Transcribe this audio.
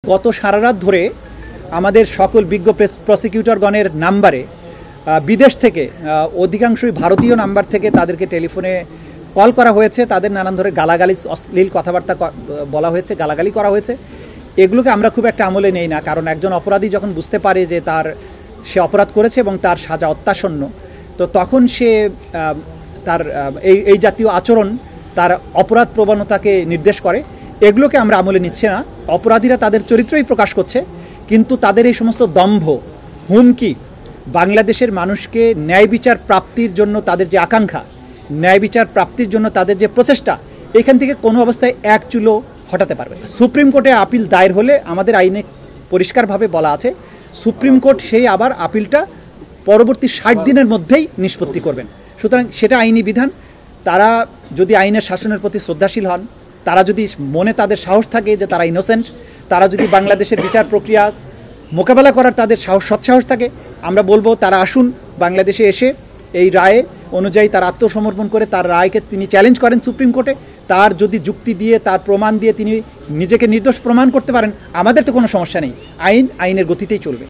গত সারা রাত ধরে আমাদের সকল বিজ্ঞ প্রসিকিউটরগণের নাম্বারে বিদেশ থেকে অধিকাংশই ভারতীয় নাম্বার থেকে তাদেরকে টেলিফোনে কল করা হয়েছে, তাদের নানান ধরে গালাগালি অশ্লীল কথাবার্তা বলা হয়েছে, গালাগালি করা হয়েছে। এগুলোকে আমরা খুব একটা আমলে নেই না, কারণ একজন অপরাধী যখন বুঝতে পারে যে সে অপরাধ করেছে এবং তার সাজা অত্যাসন্ন, তো তখন সে তার এই জাতীয় আচরণ তার অপরাধ প্রবণতাকে নির্দেশ করে। এগুলোকে আমরা আমলে নিচ্ছি না। অপরাধীরা তাদের চরিত্রই প্রকাশ করছে, কিন্তু তাদের এই সমস্ত দম্ভ, হুমকি, বাংলাদেশের মানুষকে ন্যায় বিচার প্রাপ্তির জন্য তাদের যে আকাঙ্ক্ষা, ন্যায় বিচার প্রাপ্তির জন্য তাদের যে প্রচেষ্টা, এখান থেকে কোনো অবস্থায় এক চুলো হটাতে পারবে না। সুপ্রিম কোর্টে আপিল দায়ের হলে আমাদের আইনে পরিষ্কারভাবে বলা আছে সুপ্রিম কোর্ট সেই আবার আপিলটা পরবর্তী 60 দিনের মধ্যেই নিষ্পত্তি করবেন। সুতরাং সেটা আইনি বিধান। তারা যদি আইনের শাসনের প্রতি শ্রদ্ধাশীল হন, তারা যদি মনে তাদের সাহস থাকে যে তারা ইনোসেন্ট, তারা যদি বাংলাদেশের বিচার প্রক্রিয়া মোকাবেলা করার তাদের সৎসাহস থাকে, আমরা বলবো তারা আসুন বাংলাদেশে এসে এই রায়ে অনুযায়ী তার আত্মসমর্পণ করে তার রায়কে তিনি চ্যালেঞ্জ করেন সুপ্রিম কোর্টে। তার যদি যুক্তি দিয়ে, তার প্রমাণ দিয়ে তিনি নিজেকে নির্দোষ প্রমাণ করতে পারেন, আমাদের তো কোনো সমস্যা নেই। আইনের গতিতেই চলবে।